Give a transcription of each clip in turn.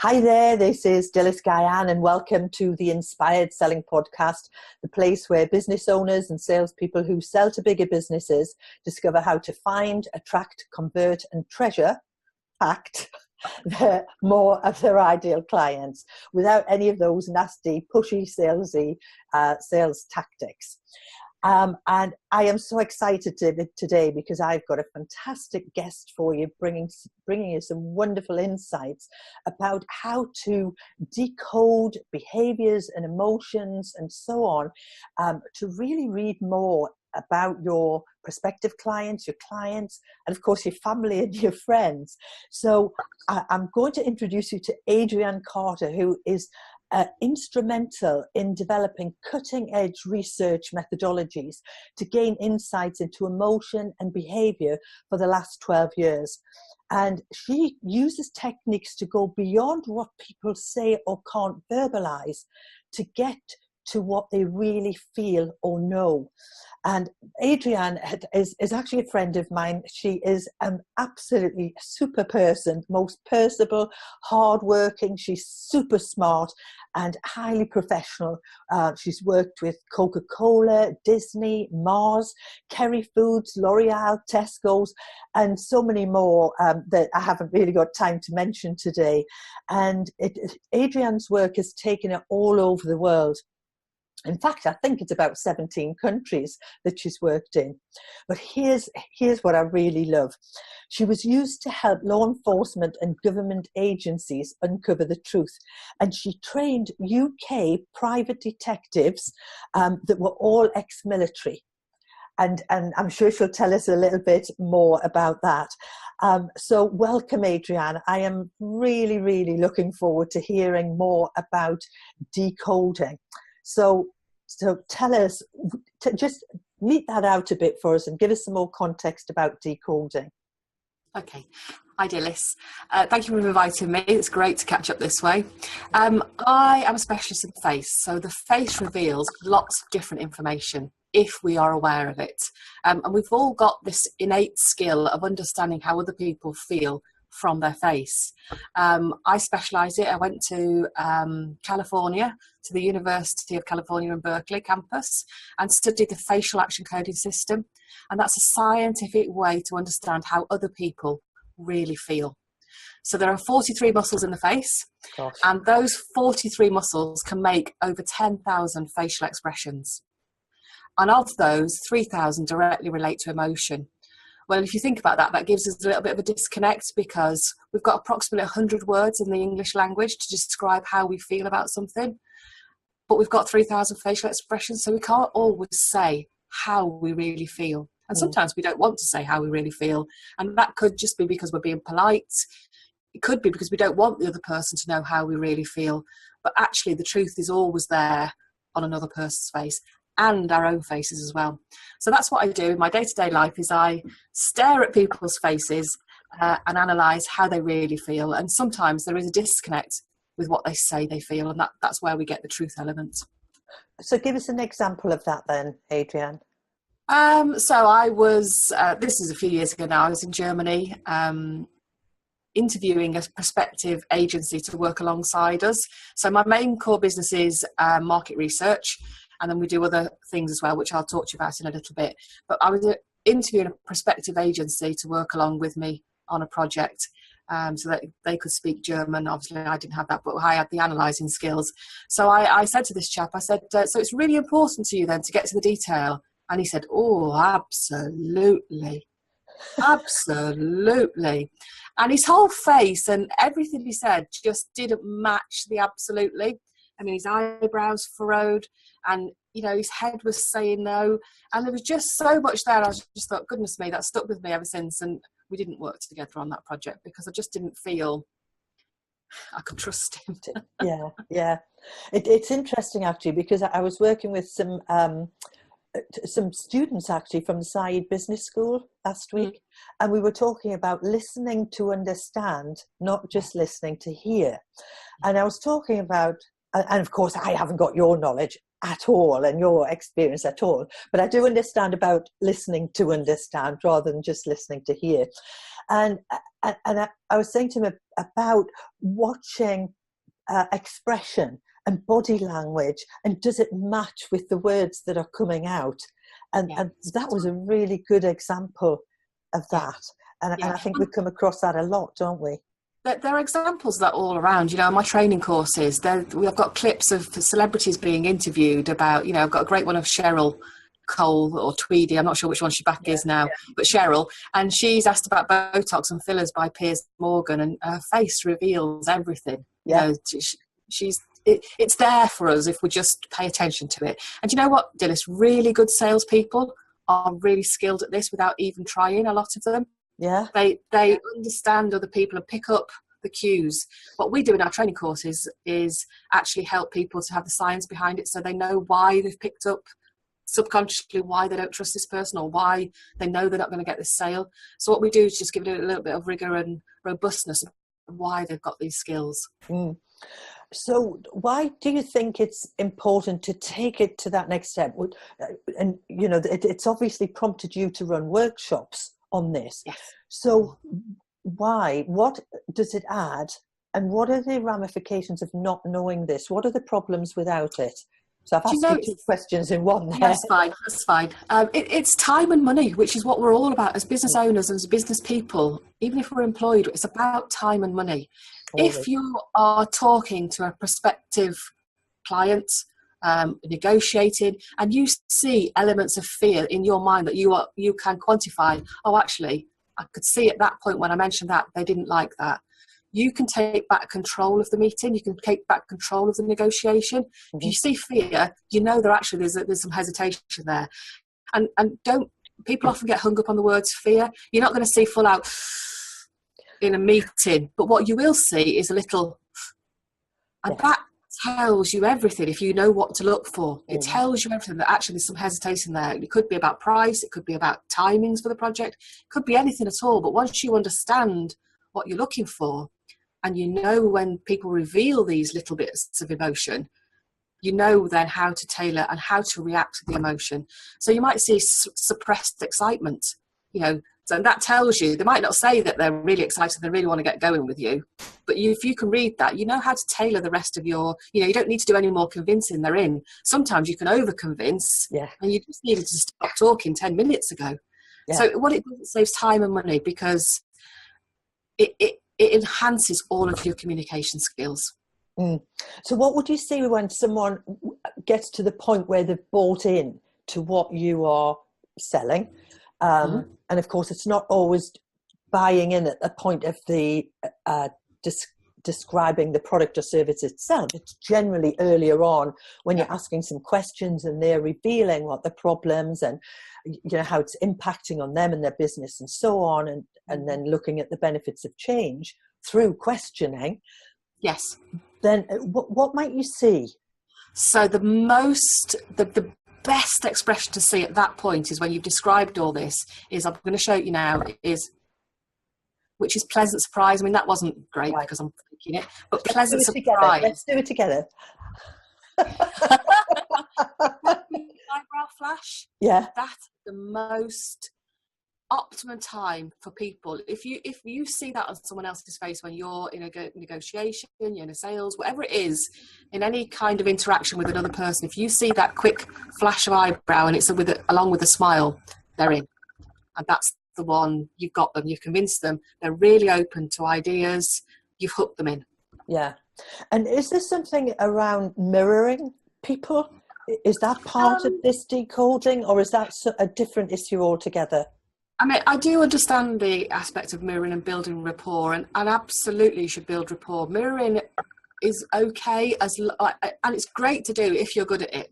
Hi there, this is Dilys Guyan and welcome to the Inspired Selling Podcast, the place where business owners and salespeople who sell to bigger businesses discover how to find, attract, convert and treasure, more of their ideal clients without any of those nasty, pushy, salesy sales tactics. And I am so excited today because I've got a fantastic guest for you, bringing you some wonderful insights about how to decode behaviors and emotions and so on, to really read more about your prospective clients, your clients, and of course your family and your friends. So I'm going to introduce you to Adrianne Carter, who is instrumental in developing cutting-edge research methodologies to gain insights into emotion and behavior for the last 12 years. And she uses techniques to go beyond what people say or can't verbalize to get to what they really feel or know. And Adrianne is actually a friend of mine. She is an absolutely super person, most personable, hardworking. She's super smart and highly professional. She's worked with Coca-Cola, Disney, Mars, Kerry Foods, L'Oreal, Tesco's, and so many more that I haven't really got time to mention today. And Adrianne's work has taken her all over the world. In fact, I think it's about 17 countries that she's worked in. But here's what I really love. She was used to help law enforcement and government agencies uncover the truth. And she trained UK private detectives that were all ex-military. And I'm sure she'll tell us a little bit more about that. So welcome, Adrianne. I am really, really looking forward to hearing more about decoding. So tell us, just meet that out a bit for us and give us some more context about decoding. Okay. Hi, Dilys. Thank you for inviting me. It's great to catch up this way. I am a specialist in the face, so the face reveals lots of different information if we are aware of it. And we've all got this innate skill of understanding how other people feel from their face. I specialise it. I went to California, to the University of California in Berkeley campus, and studied the facial action coding system. And that's a scientific way to understand how other people really feel. So there are 43 muscles in the face. Gosh. And those 43 muscles can make over 10,000 facial expressions. And of those, 3,000 directly relate to emotion. Well, if you think about that, that gives us a little bit of a disconnect because we've got approximately 100 words in the English language to describe how we feel about something. But we've got 3,000 facial expressions, so we can't always say how we really feel. And sometimes we don't want to say how we really feel. And that could just be because we're being polite. It could be because we don't want the other person to know how we really feel. But actually, the truth is always there on another person's face, and our own faces as well. So that's what I do in my day-to-day life, is I stare at people's faces and analyse how they really feel. And sometimes there is a disconnect with what they say they feel, and that's where we get the truth element. So give us an example of that then, Adrianne. So I was, this is a few years ago now, I was in Germany interviewing a prospective agency to work alongside us. So my main core business is market research. And then we do other things as well, which I'll talk to you about in a little bit. But I was interviewing a prospective agency to work along with me on a project so that they could speak German. Obviously, I didn't have that, but I had the analysing skills. So I said to this chap, I said, so it's really important to you then to get to the detail. And he said, oh, absolutely. Absolutely. And his whole face and everything he said just didn't match the absolutely. I mean, his eyebrows furrowed and, you know, his head was saying no. And there was just so much there. I just thought, goodness me, that stuck with me ever since. And we didn't work together on that project because I just didn't feel I could trust him. Yeah. It's interesting, actually, because I was working with some students, actually, from the Said Business School last week. And we were talking about listening to understand, not just listening to hear. And I was talking about, and of course, I haven't got your knowledge. at all, and your experience at all, but I do understand about listening to understand rather than just listening to hear. And I was saying to him about watching expression and body language, and does it match with the words that are coming out? And that was a really good example of that. And I think we come across that a lot, don't we? There are examples of that all around. In my training courses, I've got clips of celebrities being interviewed about, I've got a great one of Cheryl Cole or Tweedy, I'm not sure which one she back is now, but Cheryl, and she's asked about Botox and fillers by Piers Morgan, and her face reveals everything. It's there for us if we just pay attention to it. And you know what, Dilys, really good salespeople are really skilled at this without even trying, a lot of them. They understand other people and pick up the cues. What we do in our training courses is actually help people to have the science behind it, so they know why they've picked up subconsciously, why they don't trust this person, or why they know they're not going to get this sale. So what we do is just give it a little bit of rigor and robustness of why they've got these skills. So why do you think it's important to take it to that next step? And it's obviously prompted you to run workshops on this. Yes. So why? What does it add? And what are the ramifications of not knowing this? What are the problems without it? So I've asked you 2 questions in one there. That's fine. It's time and money, which is what we're all about as business owners and as business people. Even if we're employed, it's about time and money. Always. If you are talking to a prospective client, negotiating, and you see elements of fear in your mind that you can quantify, actually, I could see at that point when I mentioned that they didn't like that. You can take back control of the meeting. You can take back control of the negotiation. If you see fear, there's some hesitation there. And people often get hung up on the words fear. You're not going to see full out in a meeting, but what you will see is a little, and that tells you everything. If you know what to look for, it tells you everything, that actually there's some hesitation there. It could be about price, it could be about timings for the project, it could be anything at all. But once you understand what you're looking for, and when people reveal these little bits of emotion, then how to tailor and how to react to the emotion. So you might see suppressed excitement, so that tells you, they might not say that they're really excited, they really want to get going with you, but if you can read that, how to tailor the rest of your, you don't need to do any more convincing, they're in. Sometimes you can over convince, and you just needed to stop talking 10 minutes ago. So what it does, it saves time and money, because it enhances all of your communication skills. So what would you say when someone gets to the point where they've bought in to what you are selling? And of course, it's not always buying in at the point of the describing the product or service itself. It's generally earlier on when you're asking some questions and they're revealing what the problems and how it's impacting on them and their business and so on, and then looking at the benefits of change through questioning. Yes. Then what might you see? So the best expression to see at that point is when you've described all this, is I'm going to show you now, which is pleasant surprise. I mean, that wasn't great because I'm thinking it, but pleasant surprise. Let's do it together. Eyebrow flash. Yeah. That's the most optimum time for people. If you see that on someone else's face when you're in a negotiation, you're in a sales, whatever it is, in any kind of interaction with another person, if you see that quick flash of eyebrow and it's along with a smile, they're in. And that's the one, you've got them, you've convinced them, they're really open to ideas, you've hooked them in. Yeah. And is there something around mirroring people? Is that part of this decoding, or is that a different issue altogether? I mean, I do understand the aspect of mirroring and building rapport, and absolutely you should build rapport. Mirroring is okay, and it's great to do if you're good at it.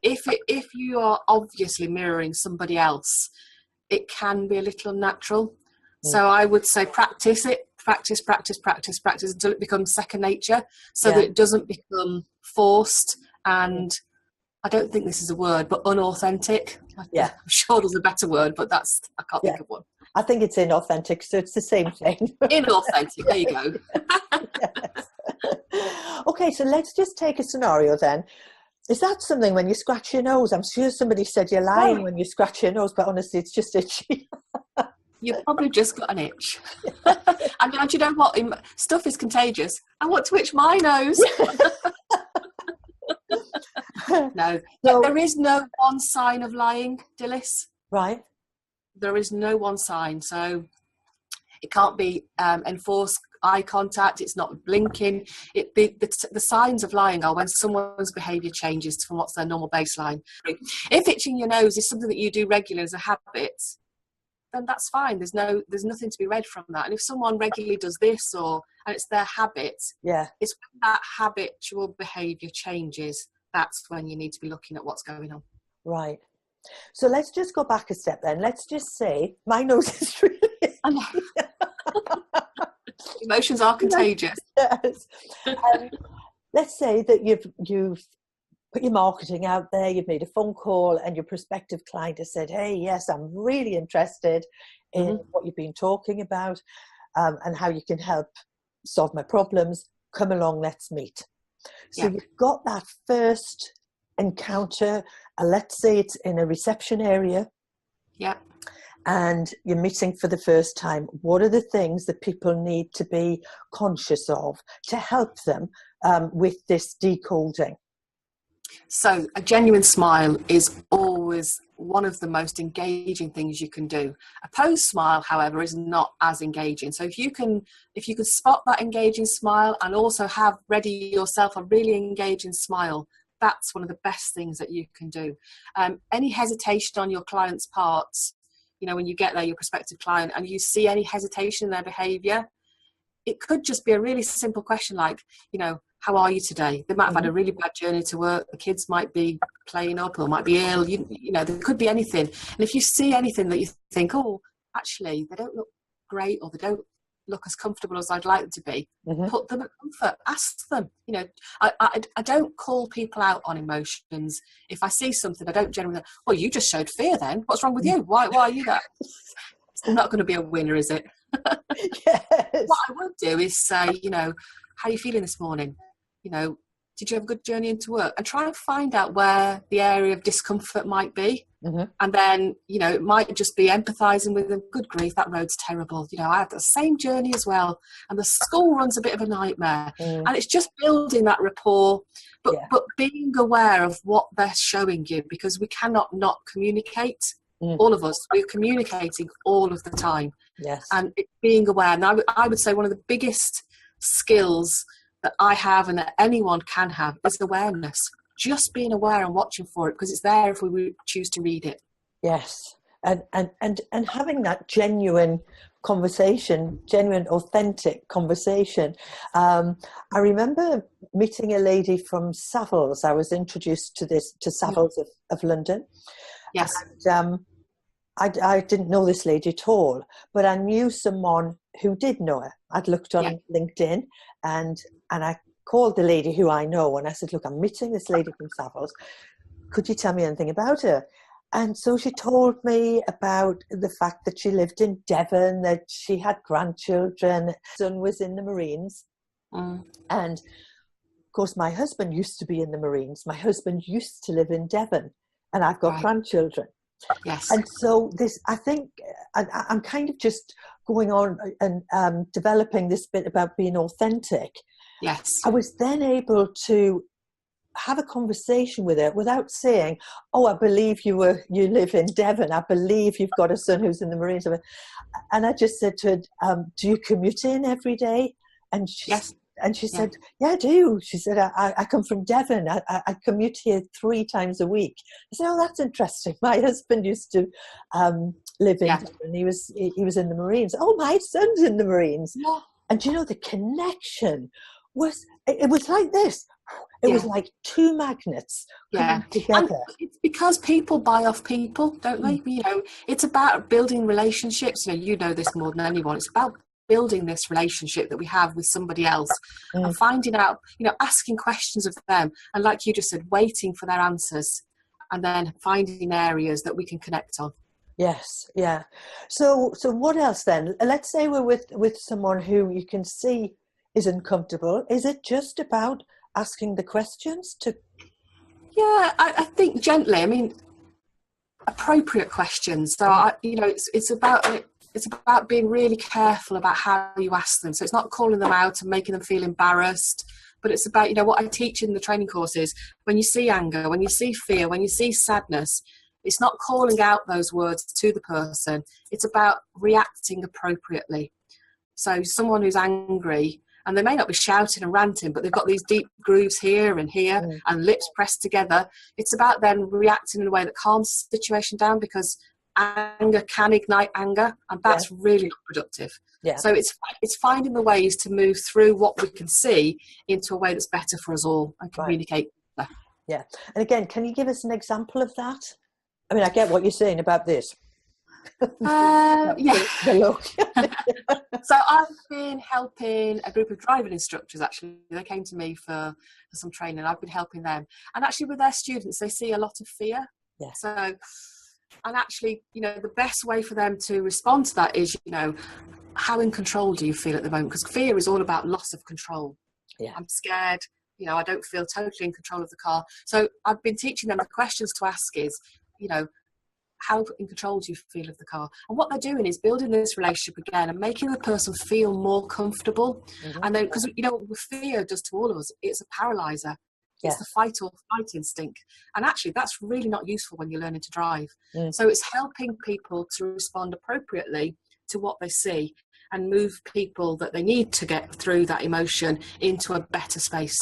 If you are obviously mirroring somebody else, it can be a little unnatural. So I would say practice it, practice until it becomes second nature, so that it doesn't become forced and, I don't think this is a word, but unauthentic. I'm sure there's a better word, but I can't think of one. I think it's inauthentic, so it's the same thing. Inauthentic, there you go. Yes. Okay, so let's just take a scenario then. Is that something when you scratch your nose? I'm sure somebody said you're lying when you scratch your nose, but honestly, it's just itchy. You've probably just got an itch. And do you know what? Stuff is contagious. I want to itch my nose. No, so, there is no one sign of lying, Dilys. Right. There is no one sign. So it can't be enforced eye contact. It's not blinking. The signs of lying are when someone's behaviour changes from what's their normal baseline. If itching your nose is something that you do regularly as a habit, then that's fine. There's nothing to be read from that. And if someone regularly does this and it's their habit, it's when that habitual behaviour changes. That's when you need to be looking at what's going on. Right. So let's just go back a step then. Let's just say my nose is really... Emotions are contagious. Yes. Let's say that you've put your marketing out there, you've made a phone call, and your prospective client has said, hey, yes, I'm really interested in what you've been talking about and how you can help solve my problems. Come along, let's meet. So you've got that first encounter, let's say it's in a reception area. Yeah. And you're meeting for the first time. What are the things that people need to be conscious of to help them with this decoding? So a genuine smile is always one of the most engaging things you can do. A posed smile, however, is not as engaging. So if you can spot that engaging smile and also have ready yourself a really engaging smile, that's one of the best things that you can do. Any hesitation on your client's part, when you get there, your prospective client, and you see any hesitation in their behaviour, it could just be a really simple question like, how are you today? They might have had a really bad journey to work. The kids might be playing up or might be ill. There could be anything. And if you see anything that you think, oh, actually, they don't look great or they don't look as comfortable as I'd like them to be, put them at comfort. Ask them. I don't call people out on emotions. If I see something, I don't generally go, well, you just showed fear then. What's wrong with you? Why are you that? It's not going to be a winner, is it? Yes. What I would do is say, how are you feeling this morning? Did you have a good journey into work? And try and find out where the area of discomfort might be. And then, it might just be empathising with them. Good grief, that road's terrible. I had the same journey as well. And the school run's a bit of a nightmare. And it's just building that rapport, but being aware of what they're showing you, because we cannot not communicate. All of us, we're communicating all of the time. Yes. And being aware. And I would say one of the biggest skills that I have and that anyone can have is awareness. Just being aware and watching for it, because it's there if we choose to read it. Yes. And having that genuine conversation, genuine, authentic conversation. I remember meeting a lady from Savills. I was introduced to Savills of London. Yes. And, I didn't know this lady at all, but I knew someone who did know her. I'd looked on LinkedIn and I called the lady who I know and I said, look, I'm meeting this lady from Savills. Could you tell me anything about her? And so she told me about the fact that she lived in Devon, that she had grandchildren, son was in the Marines. And of course, my husband used to be in the Marines. My husband used to live in Devon and I've got grandchildren. Yes. And so I think I'm kind of just going on and developing this bit about being authentic. Yes. I was then able to have a conversation with her without saying, oh, I believe you live in Devon. I believe you've got a son who's in the Marines. And I just said to her, do you commute in every day? And she said, yeah, I do. She said, I come from Devon. I commute here 3 times a week. I said, oh, that's interesting. My husband used to live in Devon. He was in the Marines. Oh, my son's in the Marines. Yeah. And the connection was like this. It was like 2 magnets coming together. And it's because people buy off people, don't they? It's about building relationships. You know this more than anyone. It's about building this relationship that we have with somebody else and finding out, asking questions of them. And like you just said, waiting for their answers and then finding areas that we can connect on. Yes. Yeah. So what else then? Let's say we're with someone who you can see is uncomfortable. Is it just about asking the questions to? Yeah, I think gently. I mean, appropriate questions. So it's about being really careful about how you ask them. So it's not calling them out and making them feel embarrassed, but it's about, what I teach in the training courses. When you see anger, when you see fear, when you see sadness, it's not calling out those words to the person. It's about reacting appropriately. So someone who's angry, and they may not be shouting and ranting, but they've got these deep grooves here and here and lips pressed together. It's about then reacting in a way that calms the situation down, because anger can ignite anger, and that's really not productive. Yeah. So it's finding the ways to move through what we can see into a way that's better for us all and communicate better. Yeah. And again, can you give us an example of that? I mean, I get what you're saying about this. The look. So I've been helping a group of driving instructors. Actually, they came to me for some training. I've been helping them, and actually with their students, they see a lot of fear. Yeah. So, and actually, the best way for them to respond to that is, how in control do you feel at the moment? Because fear is all about loss of control. Yeah. I'm scared. I don't feel totally in control of the car. So I've been teaching them the questions to ask is, how in control do you feel of the car? And what they're doing is building this relationship again and making the person feel more comfortable. And then, because what fear does to all of us, it's a paralyzer. It's the fight or flight instinct. And actually, that's really not useful when you're learning to drive. So it's helping people to respond appropriately to what they see and move people that they need to get through that emotion into a better space.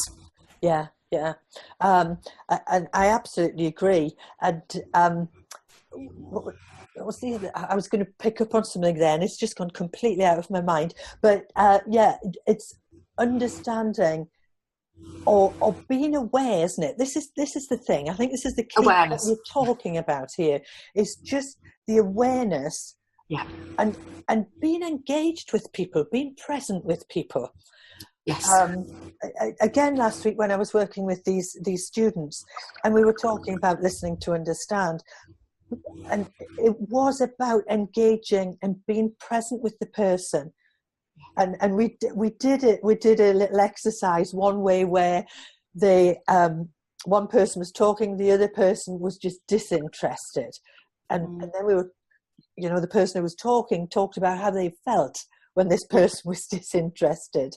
Yeah. And I absolutely agree. And what was the other? I was going to pick up on something there, and it's just gone completely out of my mind. But it's understanding or being aware, isn't it? This is the thing. I think this is the key that we're talking about here. Is just the awareness. Yeah. And being engaged with people, being present with people. Yes. Again, last week when I was working with these students, and we were talking about listening to understand, and it was about engaging and being present with the person. And we did a little exercise one way where one person was talking, the other person was just disinterested, and then we were, the person who was talking talked about how they felt when this person was disinterested.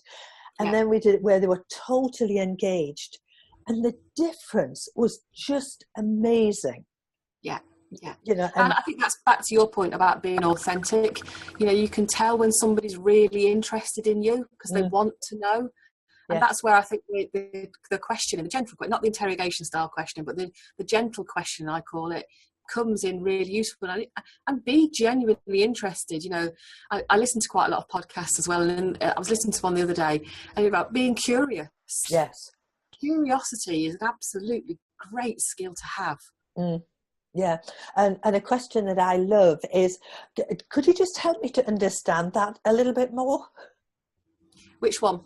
And then we did it where they were totally engaged. And the difference was just amazing. Yeah. And I think that's back to your point about being authentic. You can tell when somebody's really interested in you because they want to know. And that's where I think the question, the gentle question, not the interrogation style question, but the gentle question, I call it, comes in really useful. And be genuinely interested. I listen to quite a lot of podcasts as well, and I was listening to one the other day and about being curious. Yes, curiosity is an absolutely great skill to have. Yeah, and a question that I love is, could you just help me to understand that a little bit more? Which one?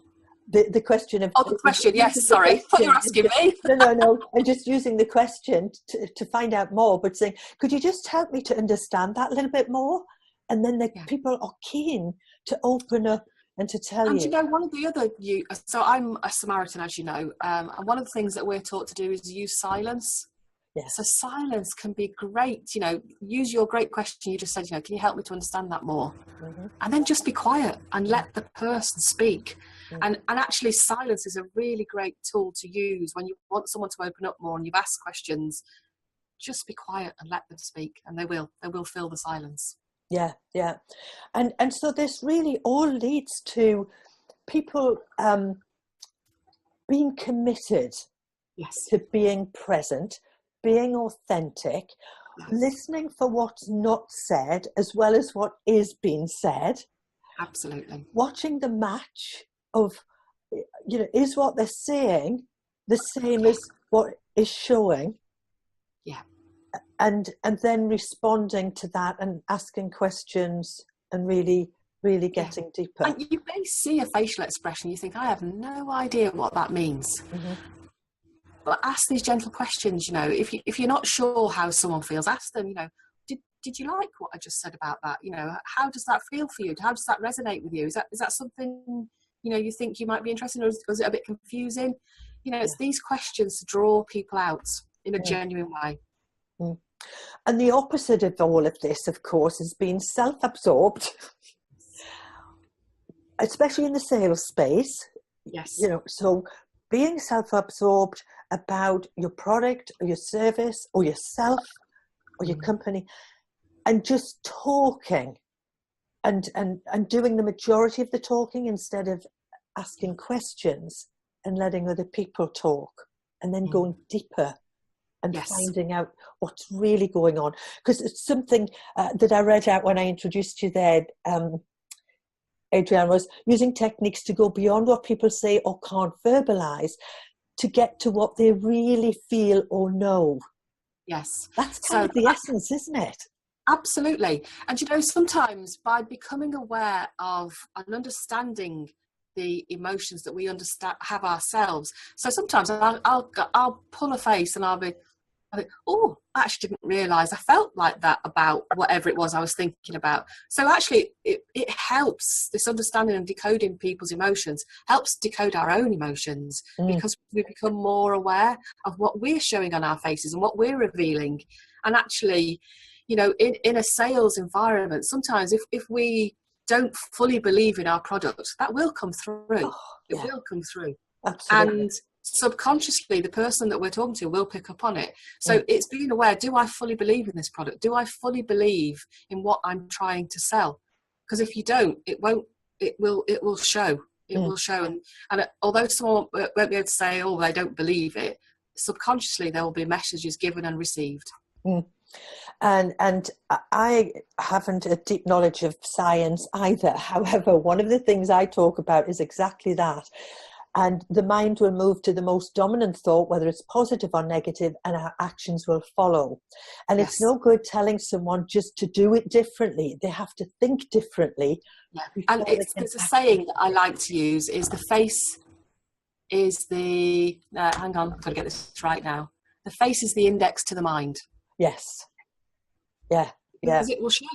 The question of... Oh, the question, yes, sorry. I thought you were asking me. No. And just using the question to find out more, but saying, could you just help me to understand that a little bit more? And then the people are keen to open up and to tell you. And one of the other... So I'm a Samaritan, as you know, and one of the things that we're taught to do is use silence. Yes. So silence can be great. Use your great question you just said, can you help me to understand that more? And then just be quiet and let the person speak. And actually silence is a really great tool to use when you want someone to open up more and you've asked questions. Just be quiet and let them speak, and they will fill the silence. Yeah. And so this really all leads to people being committed to being present, being authentic, listening for what's not said as well as what is being said. Absolutely. Watching the match of, is what they're saying the same as what is showing? Yeah. And then responding to that and asking questions and really getting deeper. And you may see a facial expression, you think, I have no idea what that means. But ask these gentle questions, if you're not sure how someone feels, ask them, did you like what I just said about that? How does that feel for you? How does that resonate with you? Is that something, you think you might be interested in, or is it a bit confusing? It's these questions to draw people out. in a genuine way. Mm. And the opposite of all of this, of course, is being self-absorbed, especially in the sales space. Yes. You know, so being self-absorbed about your product or your service or yourself or your company, and just talking and doing the majority of the talking instead of asking questions and letting other people talk, and then going deeper and finding out what's really going on. Because it's something that I read out when I introduced you there, Adrianne, was using techniques to go beyond what people say or can't verbalise to get to what they really feel or know. Yes. That's kind of the essence, isn't it? Absolutely. And, you know, sometimes by becoming aware of and understanding the emotions that we have ourselves. So sometimes I'll pull a face and I'll be, oh, I actually didn't realise I felt like that about whatever it was I was thinking about. So actually it helps, this understanding and decoding people's emotions helps decode our own emotions, because we become more aware of what we're showing on our faces and what we're revealing. And actually, you know, in a sales environment, sometimes if we don't fully believe in our product, that will come through. It will come through. Absolutely. And subconsciously, the person that we're talking to will pick up on it. So it's being aware, do I fully believe in this product? Do I fully believe in what I'm trying to sell? Because if you don't, it will show. It will show. And although someone won't be able to say, oh, they don't believe it, subconsciously there will be messages given and received. And I haven't a deep knowledge of science either. However, one of the things I talk about is exactly that. And the mind will move to the most dominant thought, whether it's positive or negative, and our actions will follow. And it's no good telling someone just to do it differently. They have to think differently. Yeah. And there's a saying that I like to use, is the face is the, hang on, I've got to get this right now. The face is the index to the mind. Yes. Yeah. Because it will show.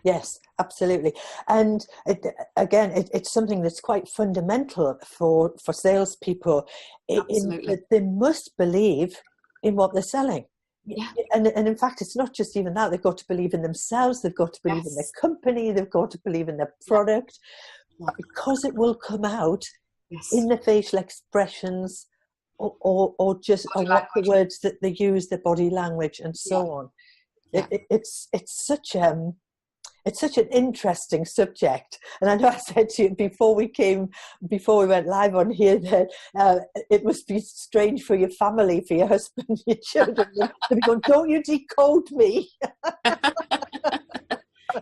Yes, absolutely. And it's something that's quite fundamental for salespeople. That they must believe in what they're selling. Yeah. And in fact, it's not just even that. They've got to believe in themselves. They've got to believe in their company. They've got to believe in their product, because it will come out in the facial expressions or just on what the words that they use, their body language, and so on. Yeah. It's such an interesting subject. And I know I said to you before we went live on here, that it must be strange for your family, for your husband, your children, to be going, don't you decode me?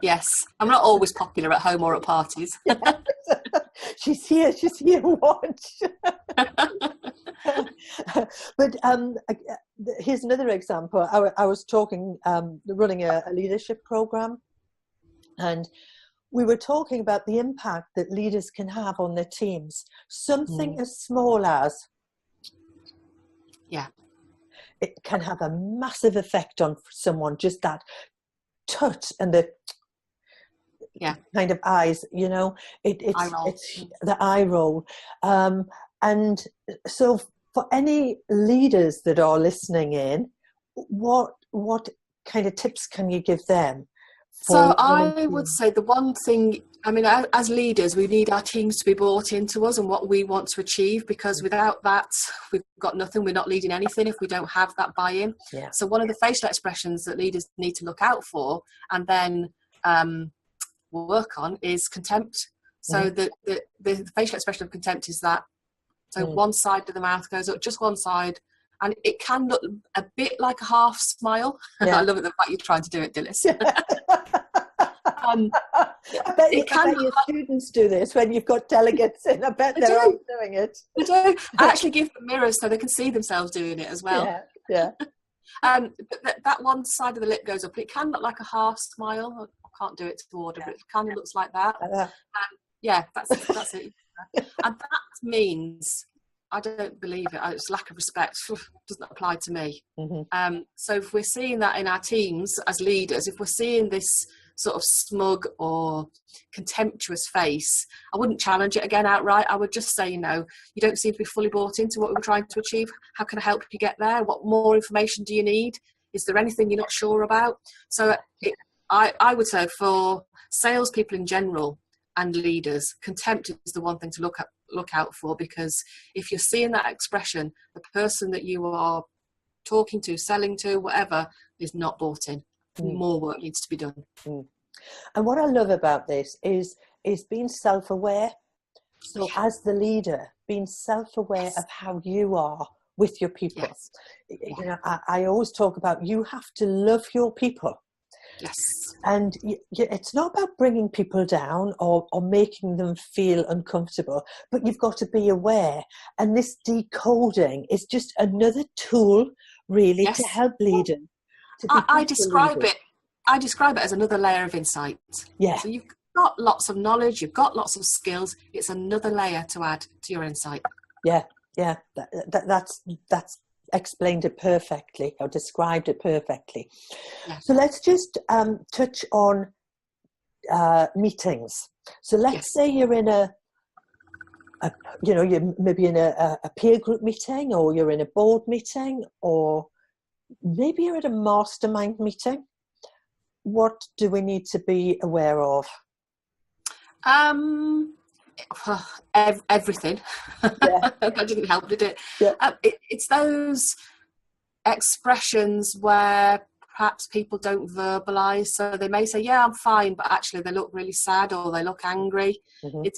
Yes, I'm not always popular at home or at parties. Yes. She's here, watch. But here's another example. I was running a leadership program, and we were talking about the impact that leaders can have on their teams. Something as small as, it can have a massive effect on someone, just that touch and the kind of eyes, you know, it's the eye roll. And so for any leaders that are listening in, what kind of tips can you give them? So I would say the one thing, I mean, as leaders, we need our teams to be bought into us and what we want to achieve, because without that, we've got nothing. We're not leading anything if we don't have that buy-in. Yeah. So one of the facial expressions that leaders need to look out for and then work on is contempt. So the facial expression of contempt is that. So one side of the mouth goes up, just one side. And it can look a bit like a half smile. Yeah. I love it, the fact you're trying to do it, Dilys. I bet your students do this when you've got delegates in. I bet they're all doing it. They do. I actually give them mirrors so they can see themselves doing it as well. Yeah. But that one side of the lip goes up. It can look like a half smile. I can't do it to order, but it kind of looks like that. That's it. And that means, I don't believe it. It's lack of respect. Doesn't apply to me. So if we're seeing that in our teams as leaders, if we're seeing this sort of smug or contemptuous face, I wouldn't challenge it again outright. I would just say, you know, you don't seem to be fully bought into what we're trying to achieve. How can I help you get there? What more information do you need? Is there anything you're not sure about? So I would say for salespeople in general and leaders, contempt is the one thing to look out for, because if you're seeing that expression, the person that you are talking to, selling to, whatever, is not bought in. More work needs to be done. And what I love about this is being self-aware. So as the leader, being self-aware of how you are with your people. You know, I always talk about, you have to love your people. Yes. And it's not about bringing people down or making them feel uncomfortable, but you've got to be aware. And this decoding is just another tool, really, to help leaders. I describe it as another layer of insight. Yeah. So you've got lots of knowledge, you've got lots of skills. It's another layer to add to your insight. Yeah. That's explained it perfectly, or described it perfectly. Yeah. So let's just touch on meetings. So let's say you're in you're maybe in a peer group meeting, or you're in a board meeting, or maybe you're at a mastermind meeting. What do we need to be aware of? Everything. Yeah. That didn't help, did it? Yeah. It's those expressions where perhaps people don't verbalise. So they may say, yeah, I'm fine, but actually they look really sad, or they look angry. Mm-hmm.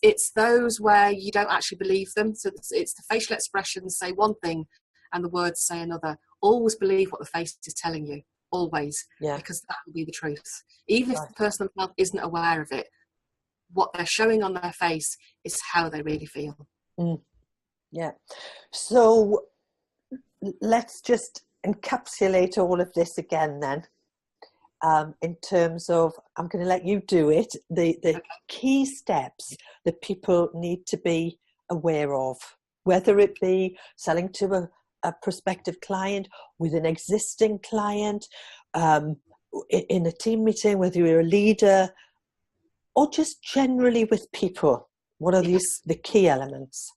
It's those where you don't actually believe them. So it's the facial expressions say one thing and the words say another. Always believe what the face is telling you. Always. Yeah. Because that will be the truth. Even if the person themselves isn't aware of it, what they're showing on their face is how they really feel. Yeah. So let's just encapsulate all of this again then, in terms of, I'm going to let you do it, the key steps that people need to be aware of, whether it be selling to a prospective client, with an existing client, in a team meeting, whether you're a leader, or just generally with people. What are the key elements?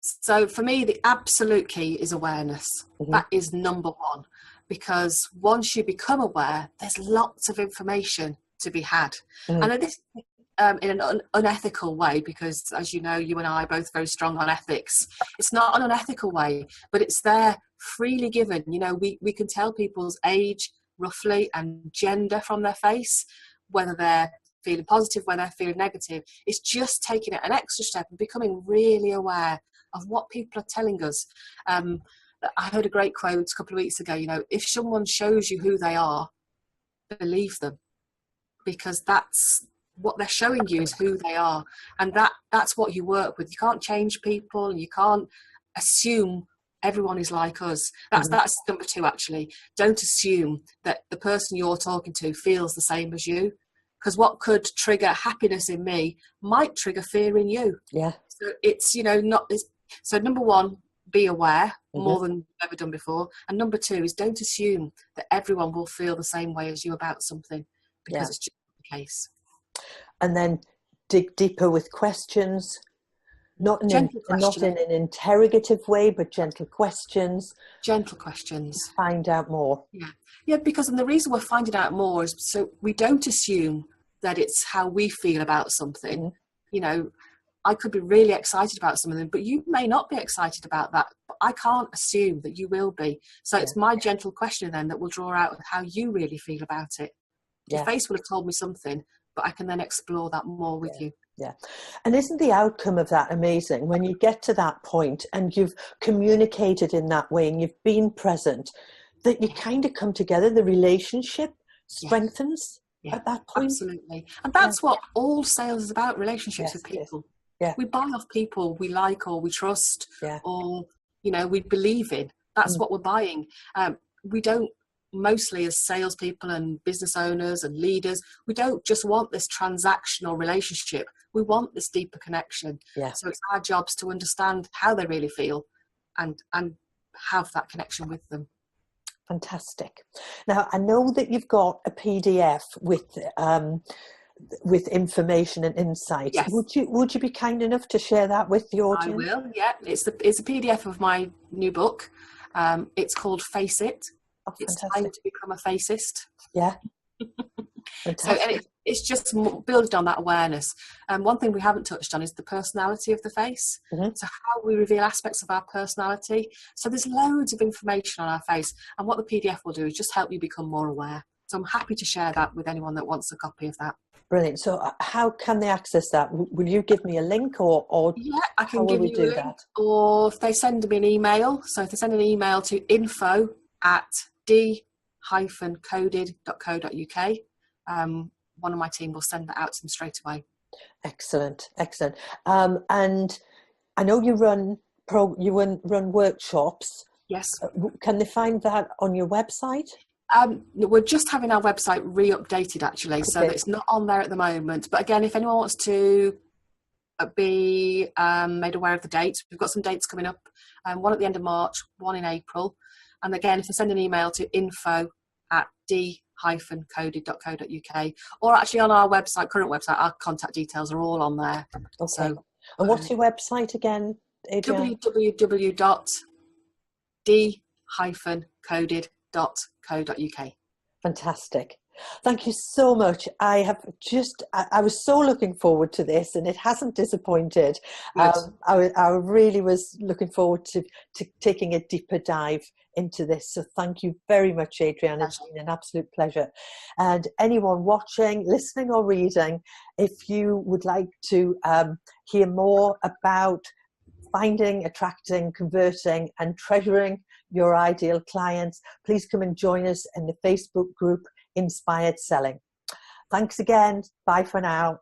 So for me, the absolute key is awareness. Mm-hmm. That is number one, because once you become aware, there's lots of information to be had. Mm. And this in an unethical way, because as you know, you and I are both very strong on ethics. It's not an unethical way, but it's there freely given. You know, we can tell people's age roughly and gender from their face, whether they're feeling positive, whether they're feeling negative. It's just taking it an extra step and becoming really aware of what people are telling us. I heard a great quote a couple of weeks ago, you know, if someone shows you who they are, believe them, because that's what they're showing you is who they are. And that's what you work with. You can't change people, and you can't assume everyone is like us. That's number two, actually. Don't assume that the person you're talking to feels the same as you, because what could trigger happiness in me might trigger fear in you. Yeah. So it's, you know, so number one, be aware more than you've ever done before. And number two is, don't assume that everyone will feel the same way as you about something, because it's just the case. And then dig deeper with questions, not in an interrogative way, but gentle questions. Gentle questions. Find out more. Yeah, because and the reason we're finding out more is so we don't assume that it's how we feel about something. Mm-hmm. You know, I could be really excited about something, but you may not be excited about that. But I can't assume that you will be. So it's my gentle question then that will draw out how you really feel about it. Your face will have told me something, but I can then explore that more with you. Yeah. And isn't the outcome of that amazing? When you get to that point and you've communicated in that way and you've been present, that you kind of come together, the relationship strengthens at that point. Absolutely. And that's what all sales is about, relationships with people. Yeah. We buy off people we like or we trust or, you know, we believe in. That's what we're buying. We don't, mostly as salespeople and business owners and leaders, we don't just want this transactional relationship. We want this deeper connection. Yeah. So it's our jobs to understand how they really feel and have that connection with them. Fantastic. Now, I know that you've got a PDF with information and insight. Yes. Would you be kind enough to share that with the audience? I will, yeah. It's a PDF of my new book. It's called Face It. Oh, it's fantastic. time to become a facist. Yeah. So, and it's just building on that awareness. And one thing we haven't touched on is the personality of the face. Mm-hmm. So how we reveal aspects of our personality. So there's loads of information on our face, and what the PDF will do is just help you become more aware. So I'm happy to share that with anyone that wants a copy of that. Brilliant. So how can they access that? Will you give me a link or yeah, I can how give will we you do a link, that? or if they send me an email. So if they send an email to info@d-coded.co.uk, one of my team will send that out to them straight away. Excellent. And I know you run workshops. Yes. Can they find that on your website? We're just having our website re-updated actually, so that it's not on there at the moment. But again, if anyone wants to be made aware of the dates, we've got some dates coming up. One at the end of March, one in April. And again, if they send an email to info@d-coded.co.uk, or actually on our website, current website, our contact details are all on there. Okay. So, and what's your website again, Adrianne? www.d-coded.co.uk. Fantastic. Thank you so much. I was so looking forward to this, and it hasn't disappointed. I really was looking forward to taking a deeper dive into this. So thank you very much, Adrianne. It's been an absolute pleasure. And anyone watching, listening or reading, if you would like to hear more about finding, attracting, converting and treasuring your ideal clients, please come and join us in the Facebook group Inspired Selling. Thanks again. Bye for now.